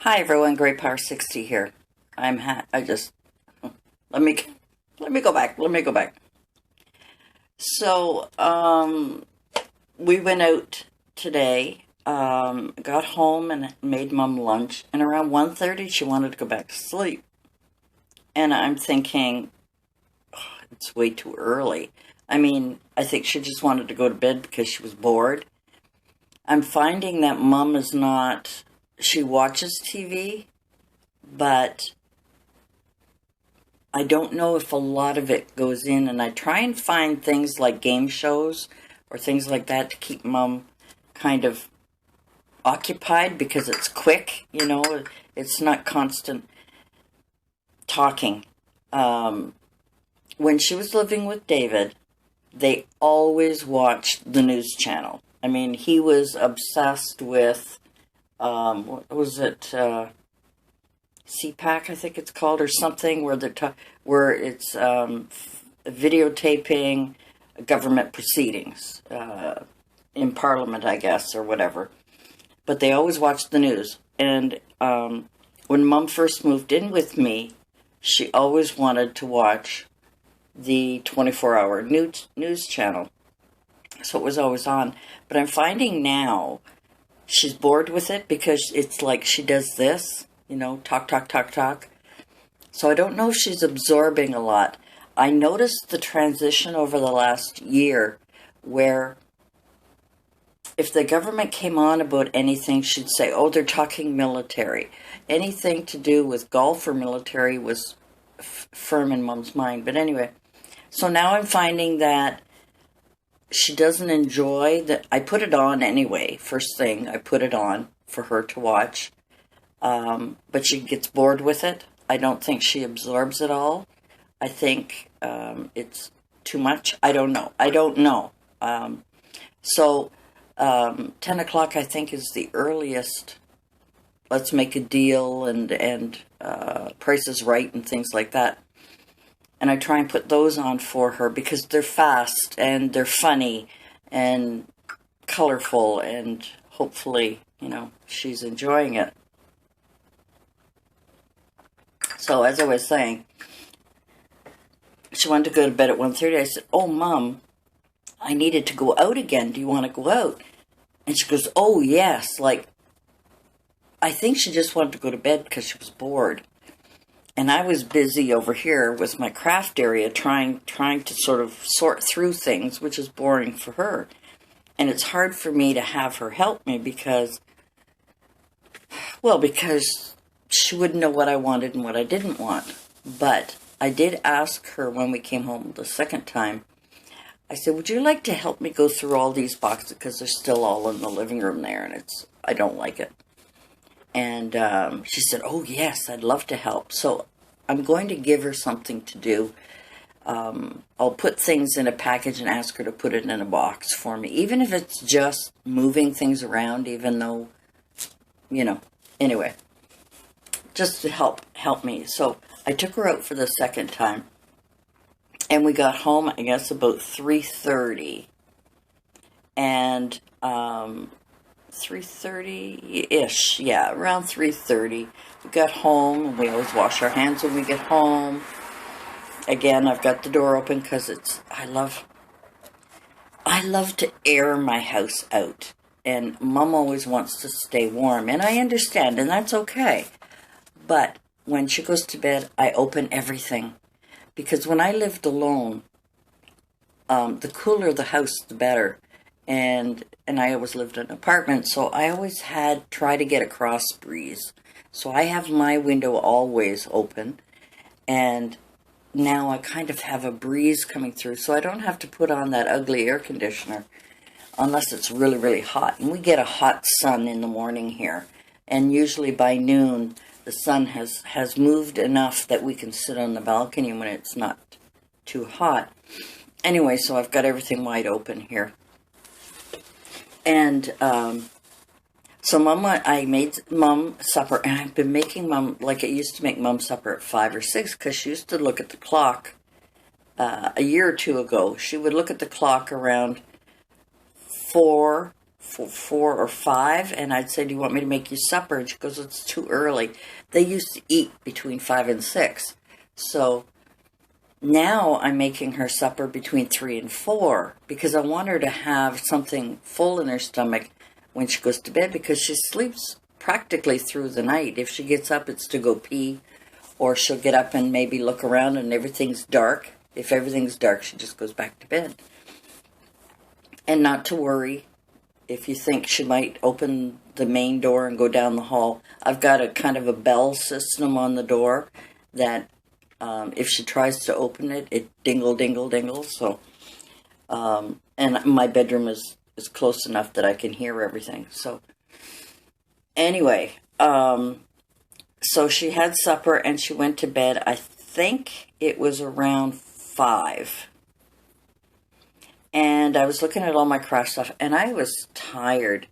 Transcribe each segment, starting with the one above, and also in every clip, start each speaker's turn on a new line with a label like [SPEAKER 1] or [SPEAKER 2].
[SPEAKER 1] Hi everyone, Great Power 60 here. I just let me go back. Let me go back. So, we went out today. Got home and made Mom lunch, and around 1:30 she wanted to go back to sleep. And I'm thinking, it's way too early. I mean, I think she just wanted to go to bed because she was bored. I'm finding that Mom is not, she watches TV, but I don't know if a lot of it goes in, and I try and find things like game shows or things like that to keep Mom kind of occupied because it's quick, it's not constant talking. When she was living with David, they always watched the news channel. I mean, he was obsessed with, what was it, CPAC, I think it's called, or something, where it's videotaping government proceedings in Parliament, I guess, or whatever. But they always watched the news. And when Mom first moved in with me, she always wanted to watch the 24-hour news channel. So it was always on. But I'm finding now she's bored with it because it's like she does this. Talk, talk, talk, talk. So I don't know if she's absorbing a lot. I noticed the transition over the last year where if the government came on about anything, she'd say, oh, they're talking military. Anything to do with golf or military was firm in Mom's mind. But anyway, so now I'm finding that she doesn't enjoy that. I put it on anyway. First thing, I put it on for her to watch. But she gets bored with it. I don't think she absorbs it all. I think it's too much. I don't know. So 10 o'clock, I think, is the earliest. Let's make a deal and Price is Right and things like that. And I try and put those on for her because they're fast and they're funny and colorful, and hopefully, she's enjoying it. So as I was saying, she wanted to go to bed at 1:30. I said, oh, Mom, I needed to go out again. Do you want to go out? And she goes, oh, yes. I think she just wanted to go to bed because she was bored. And I was busy over here with my craft area trying to sort of sort through things, which is boring for her. And it's hard for me to have her help me because she wouldn't know what I wanted and what I didn't want. But I did ask her when we came home the second time, I said, would you like to help me go through all these boxes? Because they're still all in the living room there, and I don't like it. And she said, oh, yes, I'd love to help. So I'm going to give her something to do. I'll put things in a package and ask her to put it in a box for me, even if it's just moving things around, even though, anyway, just to help me. So I took her out for the second time, and we got home, I guess, about 3:30. And 3:30-ish, yeah, around 3:30. We got home, and we always wash our hands when we get home. Again, I've got the door open because I love to air my house out. And Mom always wants to stay warm, and I understand, and that's okay. But when she goes to bed, I open everything. Because when I lived alone, the cooler the house, the better. And I always lived in an apartment, so I always try to get a cross breeze. So I have my window always open, and now I kind of have a breeze coming through, so I don't have to put on that ugly air conditioner unless it's really, really hot. And we get a hot sun in the morning here, and usually by noon, the sun has moved enough that we can sit on the balcony when it's not too hot. Anyway, so I've got everything wide open here. And so I made Mom supper, and I've been making Mom, like I used to make Mom supper at 5 or 6, because she used to look at the clock a year or two ago. She would look at the clock around 4, 4 or 5, and I'd say, do you want me to make you supper? And she goes, it's too early. They used to eat between 5 and 6. So now I'm making her supper between 3 and 4 because I want her to have something full in her stomach when she goes to bed, because she sleeps practically through the night. If she gets up, it's to go pee, or she'll get up and maybe look around and everything's dark. If everything's dark, she just goes back to bed. And not to worry if you think she might open the main door and go down the hall. I've got a kind of a bell system on the door that if she tries to open it, it dingle, dingle, dingle. So, and my bedroom is close enough that I can hear everything. So, anyway, so she had supper and she went to bed. I think it was around 5. And I was looking at all my craft stuff, and I was tired.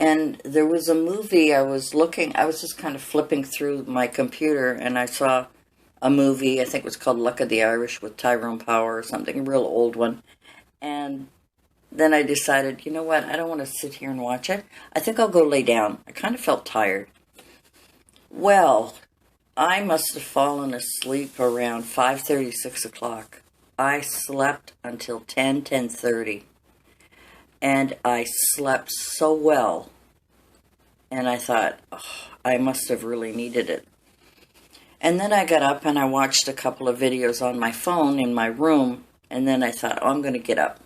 [SPEAKER 1] And there was a movie I was just kind of flipping through my computer, and I saw a movie, I think it was called Luck of the Irish with Tyrone Power or something, a real old one. And then I decided, you know what, I don't want to sit here and watch it. I think I'll go lay down. I kind of felt tired. Well, I must have fallen asleep around 5:30, 6 o'clock. I slept until 10:30. And I slept so well. And I thought, oh, I must have really needed it. And then I got up and I watched a couple of videos on my phone in my room. And then I thought, oh, I'm going to get up.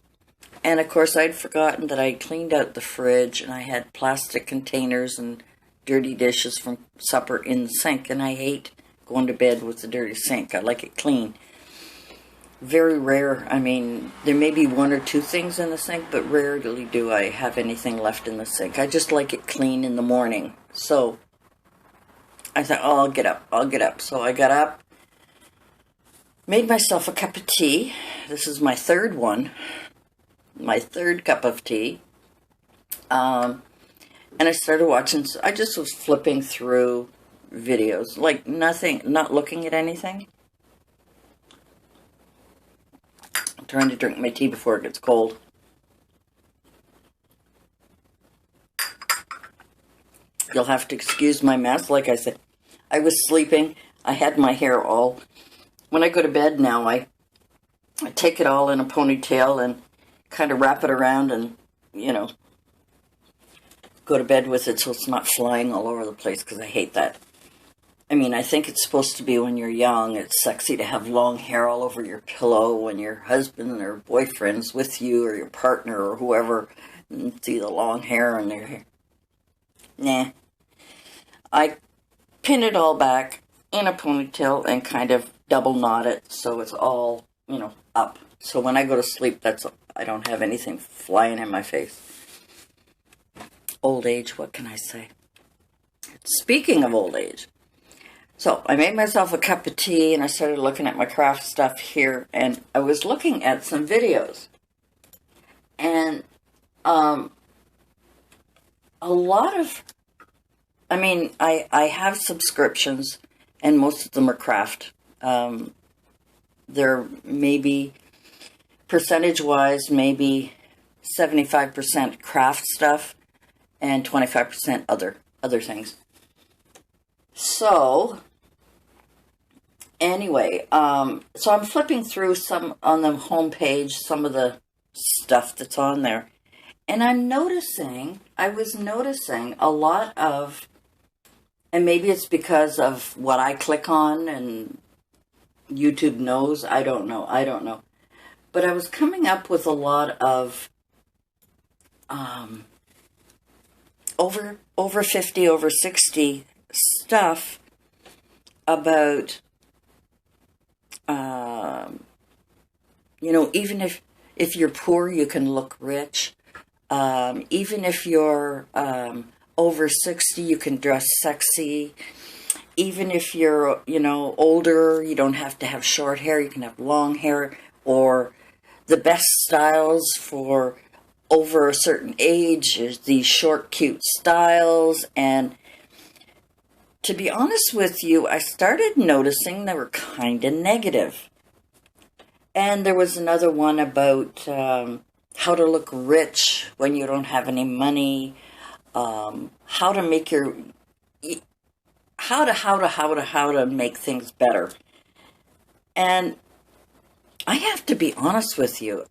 [SPEAKER 1] And of course, I'd forgotten that I'd cleaned out the fridge and I had plastic containers and dirty dishes from supper in the sink. And I hate going to bed with the dirty sink. I like it clean. Very rare. I mean, there may be 1 or 2 things in the sink, but rarely do I have anything left in the sink. I just like it clean in the morning. So I thought, oh, I'll get up. So I got up, made myself a cup of tea. This is my third one, my third cup of tea. And I started watching. I just was flipping through videos, like nothing, not looking at anything. I'm trying to drink my tea before it gets cold. You'll have to excuse my mess. Like I said, I was sleeping. I had my hair all... When I go to bed now, I take it all in a ponytail and kind of wrap it around and, you know, go to bed with it so it's not flying all over the place, because I hate that. I mean, I think it's supposed to be when you're young, it's sexy to have long hair all over your pillow when your husband or boyfriend's with you, or your partner or whoever, and see the long hair in their hair. Nah. I pin it all back in a ponytail and kind of double knot it so it's all, you know, up. So when I go to sleep, I don't have anything flying in my face. Old age, what can I say? Speaking of old age, so I made myself a cup of tea and I started looking at my craft stuff here, and I was looking at some videos. And a lot of, I mean, I have subscriptions, and most of them are craft. They're maybe, percentage-wise, maybe 75% craft stuff and 25% other things. So, anyway, so I'm flipping through some on the homepage, some of the stuff that's on there. And I was noticing a lot of, and maybe it's because of what I click on and YouTube knows, I don't know. But I was coming up with a lot of over 50, over 60 stuff about, you know, even if you're poor, you can look rich. Even if you're over 60, you can dress sexy. Even if you're, you know, older, you don't have to have short hair. You can have long hair. Or the best styles for over a certain age is these short, cute styles. And to be honest with you, I started noticing they were kind of negative. And there was another one about how to look rich when you don't have any money, how to make your, how to make things better. And I have to be honest with you.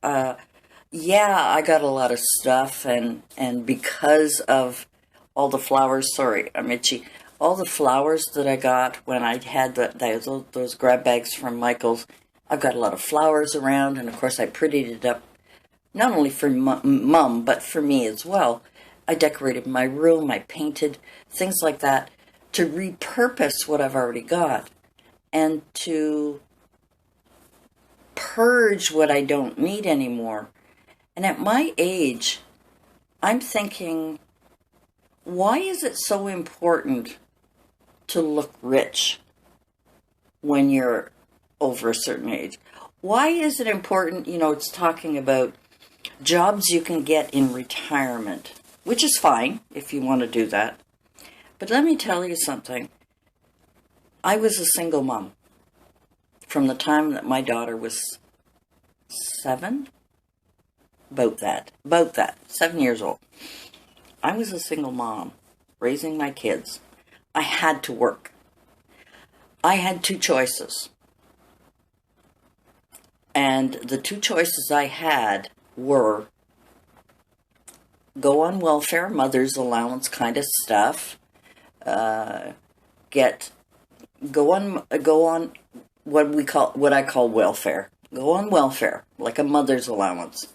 [SPEAKER 1] Yeah, I got a lot of stuff, and because of all the flowers, sorry, I'm itchy, all the flowers that I got when I had those grab bags from Michael's, I've got a lot of flowers around, and of course I prettied it up, not only for Mum, but for me as well. I decorated my room, I painted, things like that, to repurpose what I've already got, and to purge what I don't need anymore. And at my age, I'm thinking, why is it so important to look rich when you're over a certain age? Why is it important? It's talking about jobs you can get in retirement, which is fine if you want to do that. But let me tell you something. I was a single mom from the time that my daughter was 7, about that, 7 years old. I was a single mom, raising my kids. I had to work. I had 2 choices. And the 2 choices I had were go on welfare, mother's allowance kind of stuff, go on what I call welfare. Go on welfare, like a mother's allowance.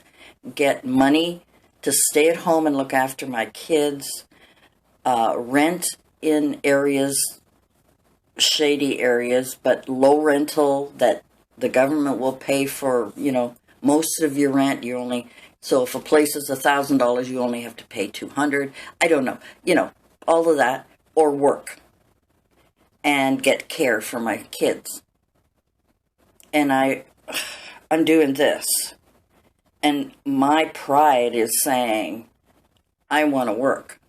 [SPEAKER 1] Get money to stay at home and look after my kids. Rent in areas, shady areas, but low rental that the government will pay for, most of your rent. So if a place is $1,000, you only have to pay $200. I don't know, all of that, or work and get care for my kids. And I'm doing this. And my pride is saying, I want to work.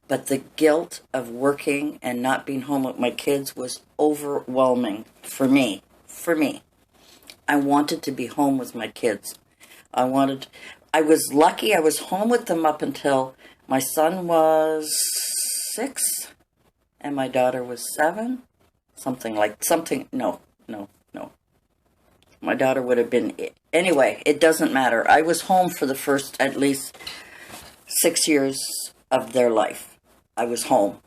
[SPEAKER 1] But the guilt of working and not being home with my kids was overwhelming for me. I wanted to be home with my kids. I was lucky I was home with them up until my son was 6 and my daughter was 7. No. My daughter would have been, anyway, it doesn't matter. I was home for the first at least 6 years of their life. I was home,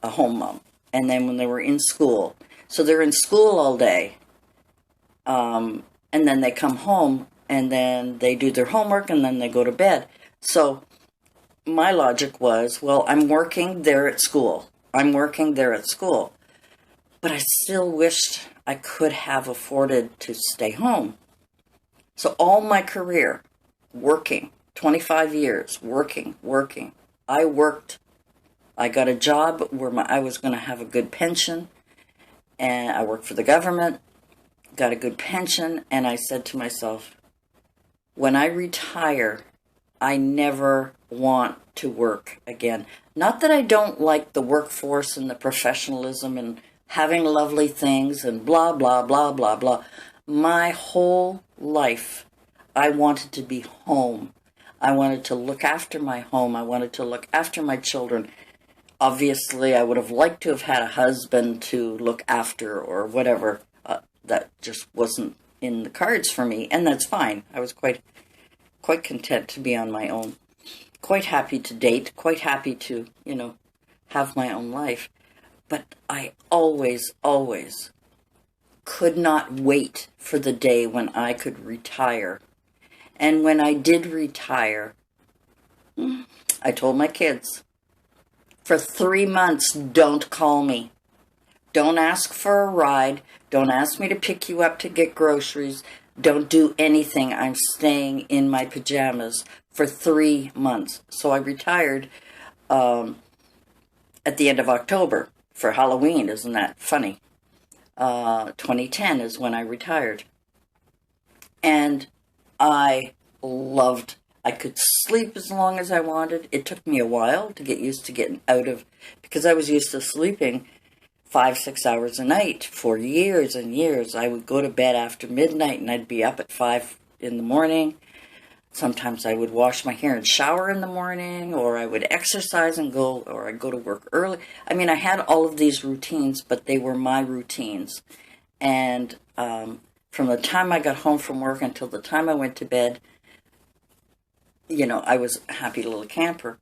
[SPEAKER 1] a home mom. And then when they were in school, so they're in school all day, and then they come home, and then they do their homework, and then they go to bed. So my logic was, well, I'm working there at school. But I still wished I could have afforded to stay home. So all my career, working, 25 years, working. I worked. I got a job where I was going to have a good pension, and I worked for the government, got a good pension, and I said to myself, when I retire, I never want to work again. Not that I don't like the workforce and the professionalism and having lovely things and blah, blah, blah, blah, blah. My whole life, I wanted to be home. I wanted to look after my home. I wanted to look after my children. Obviously, I would have liked to have had a husband to look after or whatever. That just wasn't in the cards for me, and that's fine. I was quite content to be on my own. Quite happy to date. Quite happy to, have my own life. But I always could not wait for the day when I could retire. And when I did retire, I told my kids, for 3 months, don't call me. Don't ask for a ride. Don't ask me to pick you up to get groceries. Don't do anything. I'm staying in my pajamas for 3 months. So I retired at the end of October for Halloween. Isn't that funny? 2010 is when I retired. And I could sleep as long as I wanted. It took me a while to get used to getting out of, because I was used to sleeping 5-6 hours a night for years and years. I would go to bed after midnight and I'd be up at 5 in the morning. sometimes I would wash my hair and shower in the morning, or I would exercise and go, or I'd go to work early. I mean, I had all of these routines, but they were my routines. And from the time I got home from work until the time I went to bed, I was a happy little camper.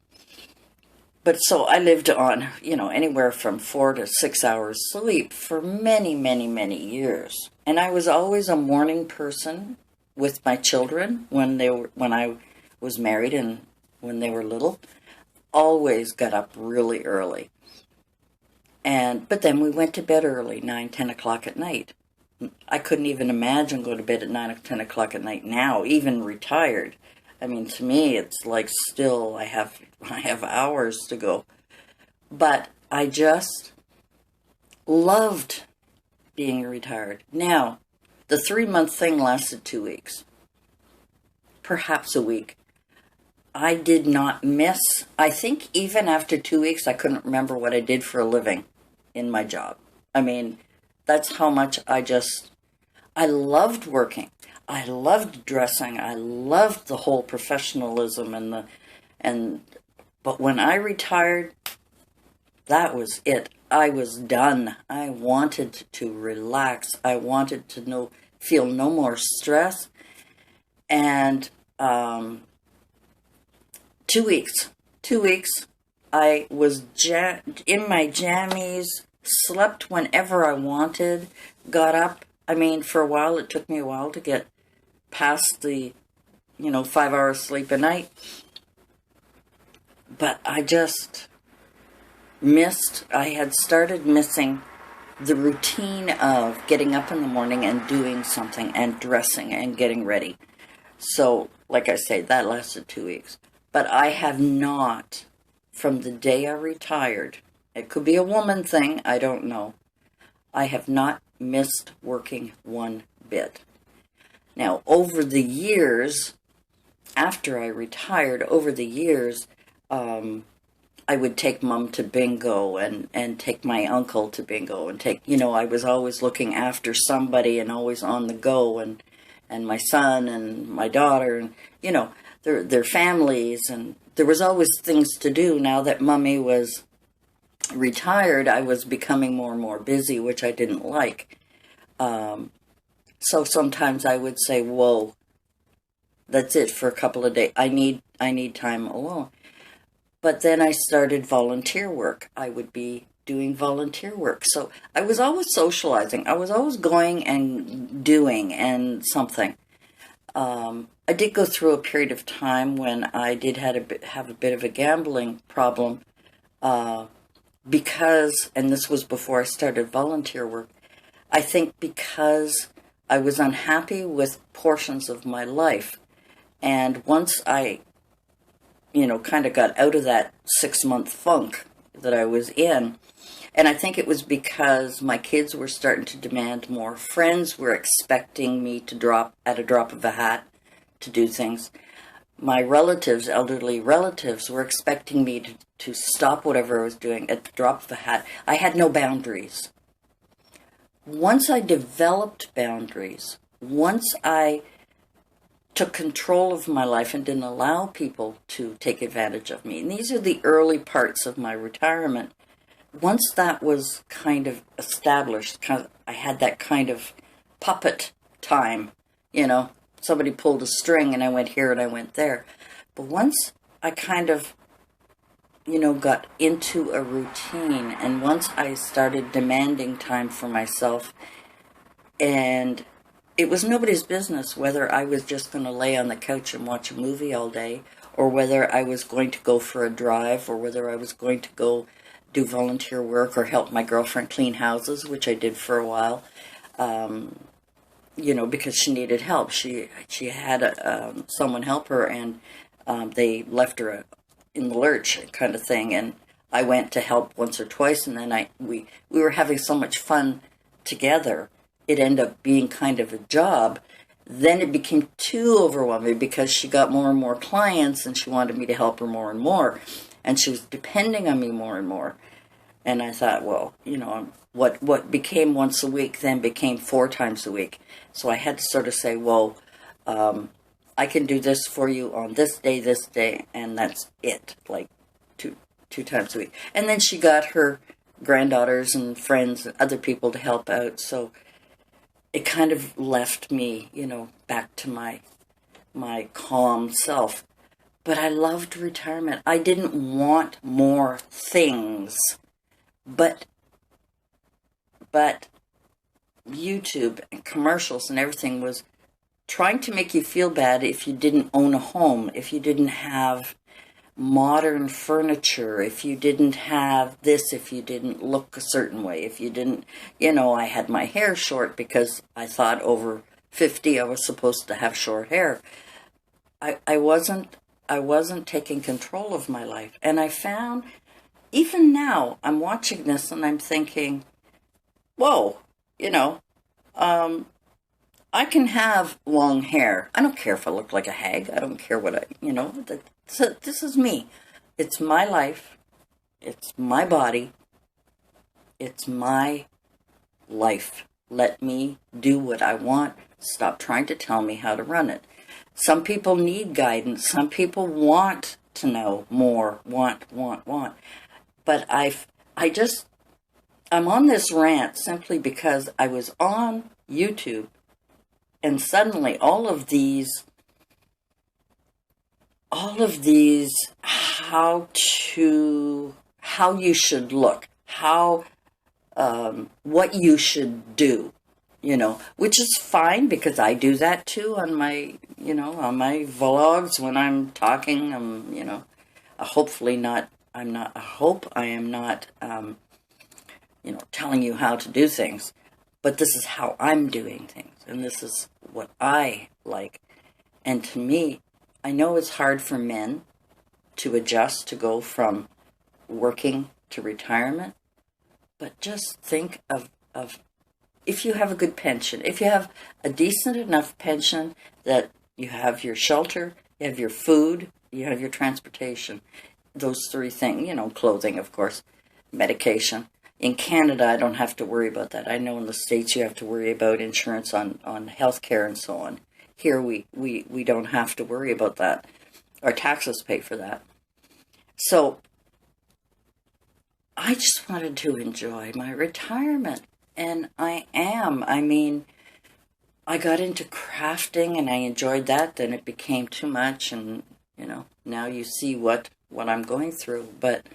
[SPEAKER 1] But so I lived on, anywhere from 4 to 6 hours sleep for many, many, many years. And I was always a morning person with my children when I was married and when they were little. Always got up really early. But then we went to bed early, 9, 10 o'clock at night. I couldn't even imagine going to bed at 9 or 10 o'clock at night now, even retired. I mean, to me, it's like still I have hours to go. But I just loved being retired. Now, the 3-month thing lasted 2 weeks, perhaps a week. I did not miss. I think even after 2 weeks, I couldn't remember what I did for a living in my job. I mean, that's how much I loved working. I loved dressing. I loved the whole professionalism but when I retired, that was it. I was done. I wanted to relax. I wanted to feel no more stress. And 2 weeks. 2 weeks, I was in my jammies, slept whenever I wanted, got up. I mean, for a while, it took me a while to get past the, 5 hours sleep a night. But I just I had started missing the routine of getting up in the morning and doing something and dressing and getting ready. So, like I say, that lasted 2 weeks. But I have not, from the day I retired, it could be a woman thing, I don't know. I have not missed working one bit. Now, over the years, after I retired, I would take Mom to bingo and take my uncle to bingo and I was always looking after somebody and always on the go and my son and my daughter and, their families, and there was always things to do. Now that Mommy was retired, I was becoming more and more busy, which I didn't like. So sometimes I would say, whoa, that's it for a couple of days. I need time alone. But then I started volunteer work. I would be doing volunteer work. So I was always socializing. I was always going and doing and something. I did go through a period of time when I did have a bit of a gambling problem because, and this was before I started volunteer work, I think because I was unhappy with portions of my life. And once I, kind of got out of that 6-month funk that I was in, and I think it was because my kids were starting to demand more. Friends were expecting me to drop at a drop of a hat to do things. My relatives, elderly relatives, were expecting me to stop whatever I was doing at the drop of a hat. I had no boundaries. Once I developed boundaries, once I took control of my life and didn't allow people to take advantage of me, and these are the early parts of my retirement, once that was kind of established, I had that kind of puppet time, somebody pulled a string and I went here and I went there. But once I kind of, got into a routine, and once I started demanding time for myself, and it was nobody's business whether I was just going to lay on the couch and watch a movie all day, or whether I was going to go for a drive, or whether I was going to go do volunteer work or help my girlfriend clean houses, which I did for a while, because she needed help. She had someone help her, and they left her in the lurch kind of thing, and I went to help once or twice, and then we were having so much fun together, it ended up being kind of a job. Then it became too overwhelming because she got more and more clients, and she wanted me to help her more and more, and she was depending on me more and more. And I thought, well, what became once a week then became 4 times a week. So I had to sort of say, whoa, I I can do this for you on this day, and that's it, like two times a week. And then she got her granddaughters and friends and other people to help out, so it kind of left me, back to my calm self. But I loved retirement. I didn't want more things, but YouTube and commercials and everything was trying to make you feel bad if you didn't own a home, if you didn't have modern furniture, if you didn't have this, if you didn't look a certain way, if you didn't, I had my hair short because I thought over 50 I was supposed to have short hair. I wasn't taking control of my life. And I found, even now, I'm watching this and I'm thinking, whoa, I can have long hair. I don't care if I look like a hag. I don't care what this is me. It's my life. It's my body. It's my life. Let me do what I want. Stop trying to tell me how to run it. Some people need guidance. Some people want to know more. Want. But I'm on this rant simply because I was on YouTube, and suddenly all of these how you should look, what you should do, which is fine because I do that too on my vlogs when I'm talking. Hopefully not. I hope I am not, telling you how to do things, but this is how I'm doing things, and this is what I like. And to me, I know it's hard for men to adjust to go from working to retirement, but just think of if you have a good pension, if you have a decent enough pension that you have your shelter, you have your food, you have your transportation, those three things, clothing, of course, medication. In Canada, I don't have to worry about that. I know in the States you have to worry about insurance on health care and so on. Here we don't have to worry about that. Our taxes pay for that. So I just wanted to enjoy my retirement, and I am. I mean, I got into crafting and I enjoyed that. Then it became too much, and now you see what I'm going through. But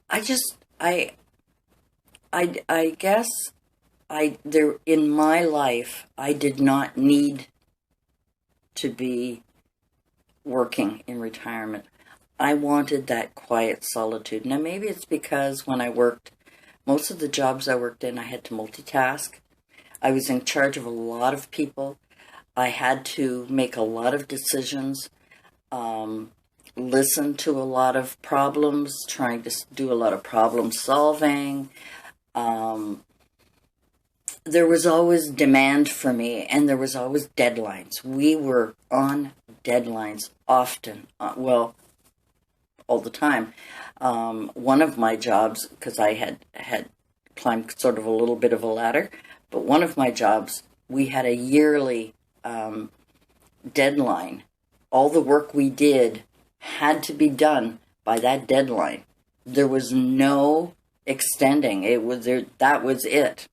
[SPEAKER 1] I guess in my life, I did not need to be working in retirement. I wanted that quiet solitude. Now, maybe it's because when I worked, most of the jobs I worked in, I had to multitask. I was in charge of a lot of people. I had to make a lot of decisions, listen to a lot of problems, trying to do a lot of problem solving. There was always demand for me, and there was always deadlines. We were on deadlines often, all the time. One of my jobs, because I had climbed sort of a little bit of a ladder, but one of my jobs, we had a yearly deadline. All the work we did had to be done by that deadline. There was no extending. That was it.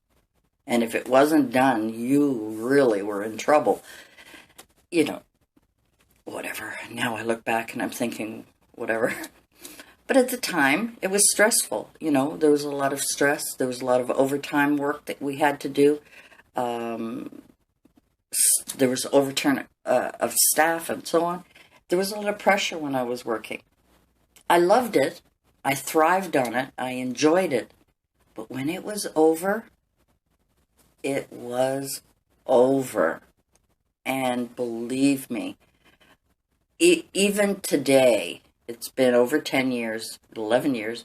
[SPEAKER 1] And if it wasn't done, you really were in trouble. Whatever. Now I look back and I'm thinking, whatever. But at the time, it was stressful. There was a lot of stress. There was a lot of overtime work that we had to do. There was overturn of staff and so on. There was a lot of pressure when I was working. I loved it. I thrived on it. I enjoyed it. But when it was over, it was over. And believe me, even today, it's been over 10 years, 11 years,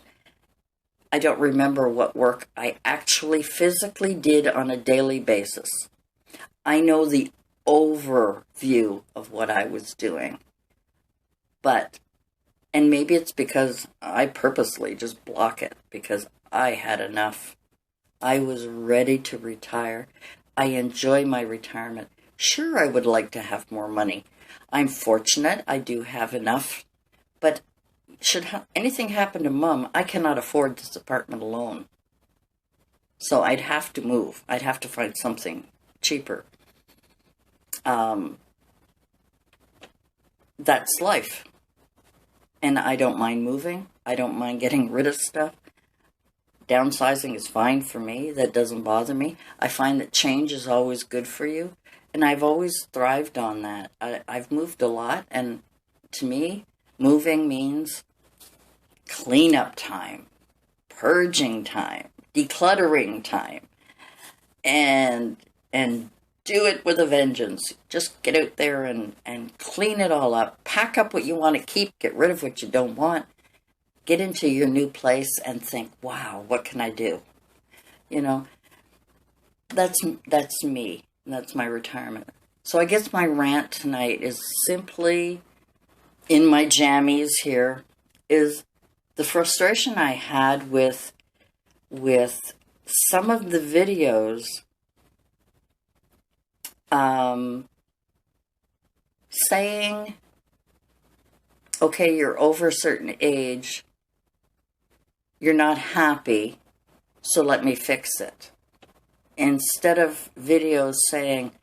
[SPEAKER 1] I don't remember what work I actually physically did on a daily basis. I know the overview of what I was doing. And maybe it's because I purposely just block it, because I had enough. I was ready to retire. I enjoy my retirement. Sure, I would like to have more money. I'm fortunate. I do have enough. But should anything happen to Mom, I cannot afford this apartment alone. So I'd have to move. I'd have to find something cheaper. That's life. And I don't mind moving. I don't mind getting rid of stuff. Downsizing is fine for me. That doesn't bother me. I find that change is always good for you. And I've always thrived on that. I've moved a lot. And to me, moving means cleanup time, purging time, decluttering time, and do it with a vengeance. Just get out there and clean it all up. Pack up what you want to keep. Get rid of what you don't want. Get into your new place and think, wow, what can I do? You know, that's me. That's my retirement. So I guess my rant tonight is simply, in my jammies here, is the frustration I had with some of the videos saying, okay, you're over a certain age, you're not happy, so let me fix it. Instead of videos saying,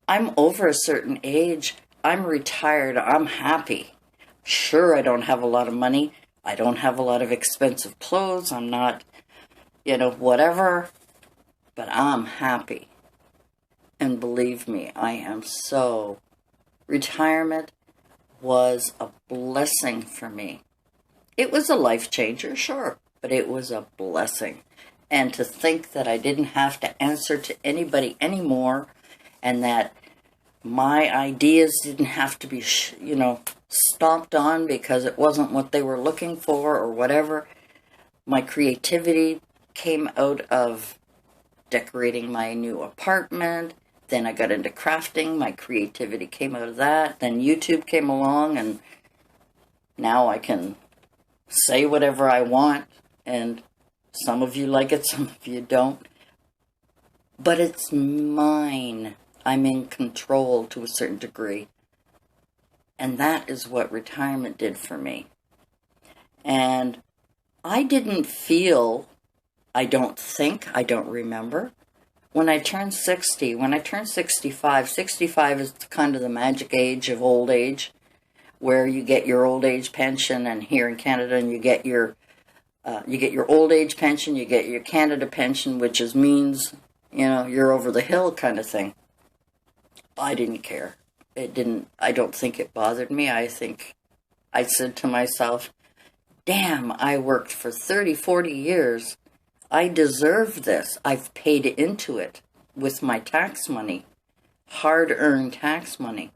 [SPEAKER 1] I'm over a certain age, I'm retired, I'm happy. Sure, I don't have a lot of money, I don't have a lot of expensive clothes, I'm not, whatever, but I'm happy. And believe me, I am so. Retirement was a blessing for me. It was a life changer, sure, but it was a blessing. And to think that I didn't have to answer to anybody anymore, and that my ideas didn't have to be, stomped on because it wasn't what they were looking for or whatever. My creativity came out of decorating my new apartment. Then I got into crafting. My creativity came out of that. Then YouTube came along, and now I can say whatever I want. And some of you like it, some of you don't. But it's mine. I'm in control to a certain degree. And that is what retirement did for me. And I didn't feel, I don't remember, when I turned 60, when I turned 65, 65 is kind of the magic age of old age, where you get your old age pension, and here in Canada, and you get your old age pension, you get your Canada pension, which means, you're over the hill kind of thing. I didn't care. I don't think it bothered me. I think I said to myself, damn, I worked for 30, 40 years. I deserve this. I've paid into it with my tax money, hard-earned tax money.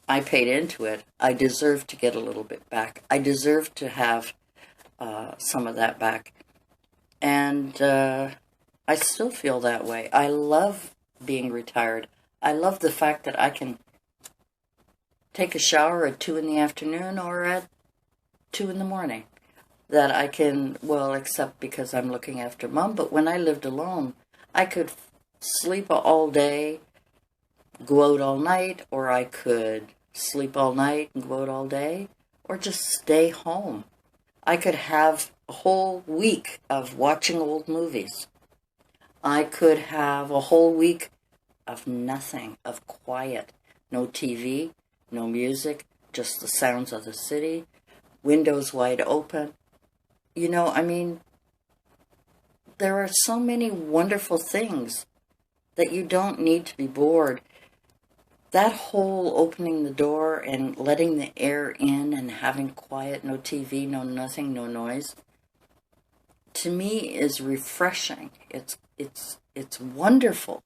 [SPEAKER 1] I paid into it. I deserve to get a little bit back. I deserve to have some of that back. And I still feel that way. I love being retired. I love the fact that I can take a shower at 2 in the afternoon or at 2 in the morning. That I can, except because I'm looking after Mom, but when I lived alone, I could sleep all day, go out all night, or I could sleep all night and go out all day, or just stay home. I could have a whole week of watching old movies. I could have a whole week of nothing, of quiet. No TV, no music, just the sounds of the city, windows wide open. There are so many wonderful things that you don't need to be bored. That whole opening the door and letting the air in and having quiet, no TV, no nothing, no noise, to me is refreshing. It's wonderful.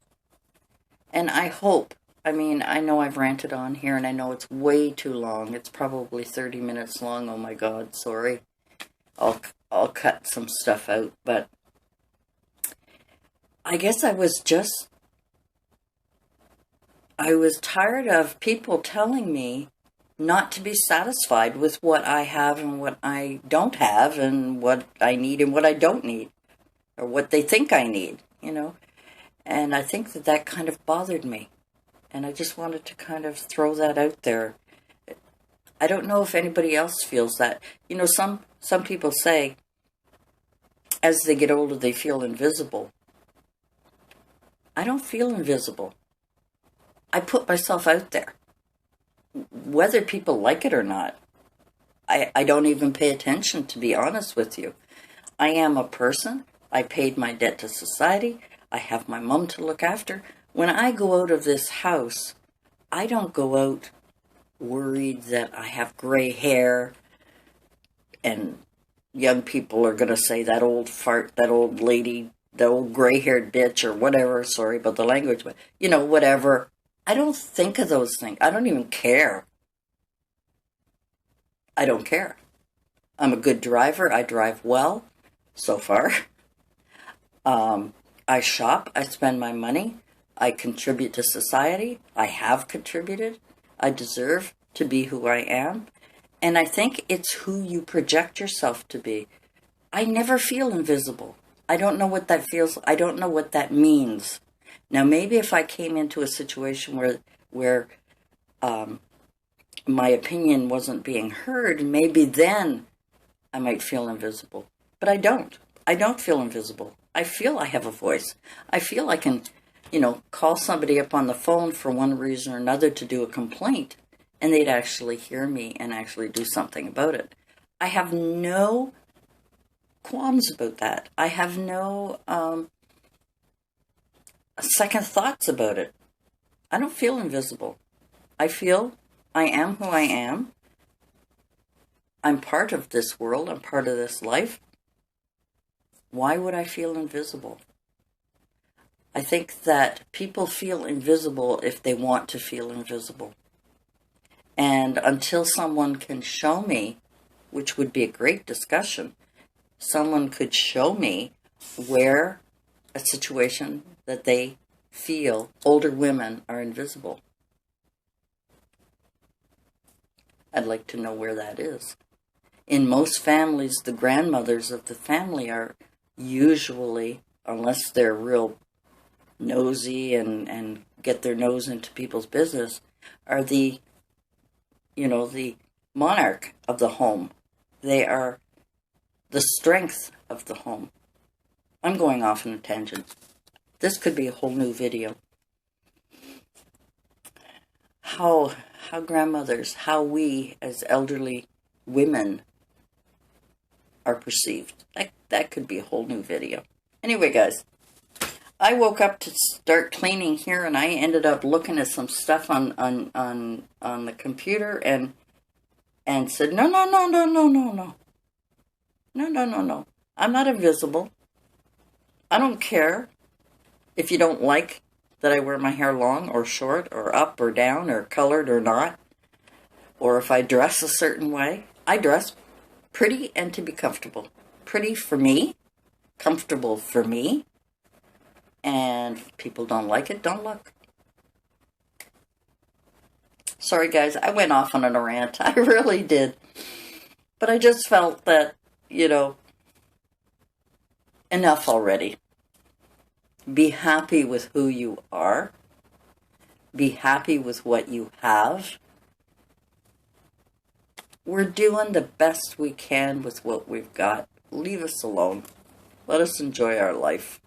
[SPEAKER 1] And I hope, I know I've ranted on here, and I know it's way too long. It's probably 30 minutes long. Oh my God, sorry. I'll cut some stuff out, but I guess I was tired of people telling me not to be satisfied with what I have and what I don't have, and what I need and what I don't need, or what they think I need, And I think that kind of bothered me. And I just wanted to kind of throw that out there. I don't know if anybody else feels that. You know, some people say as they get older they feel invisible. I don't feel invisible. I put myself out there. Whether people like it or not, I don't even pay attention, to be honest with you. I am a person. I paid my debt to society. I have my mom to look after. When I go out of this house, I don't go out worried that I have gray hair and young people are going to say that old fart, that old lady, that old gray-haired bitch or whatever. Sorry about the language, but, you know, whatever. I don't think of those things. I don't even care. I don't care. I'm a good driver. I drive well, so far. I shop. I spend my money. I contribute to society. I have contributed. I deserve to be who I am. And I think it's who you project yourself to be. I never feel invisible. I don't know what that feels. I don't know what that means. Now, maybe if I came into a situation where my opinion wasn't being heard, maybe then I might feel invisible. But I don't. I don't feel invisible. I feel I have a voice. I feel I can, you know, call somebody up on the phone for one reason or another to do a complaint, and they'd actually hear me and actually do something about it. I have no qualms about that. I have no second thoughts about it. I don't feel invisible. I feel I am who I am. I'm part of this world. I'm part of this life. Why would I feel invisible? I think that people feel invisible if they want to feel invisible. And until someone can show me, which would be a great discussion, someone could show me where a situation that they feel older women are invisible. I'd like to know where that is. In most families, the grandmothers of the family are usually, unless they're real nosy and get their nose into people's business, are the, you know, the monarch of the home. They are the strength of the home. I'm going off on a tangent. This could be a whole new video. How grandmothers, how we as elderly women are perceived. That could be a whole new video. Anyway, guys, I woke up to start cleaning here, and I ended up looking at some stuff on the computer and said, no. I'm not invisible. I don't care if you don't like that I wear my hair long or short or up or down or colored or not, or if I dress a certain way. I dress pretty and to be comfortable. Pretty for me, comfortable for me, and if people don't like it, don't look. Sorry, guys, I went off on a rant. I really did. But I just felt that, you know, enough already. Be happy with who you are. Be happy with what you have. We're doing the best we can with what we've got. Leave us alone. Let us enjoy our life.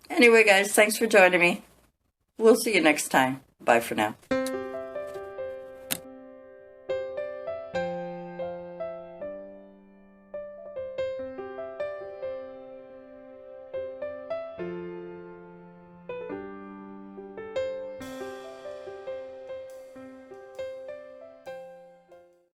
[SPEAKER 1] Anyway, guys, thanks for joining me. We'll see you next time. Bye for now.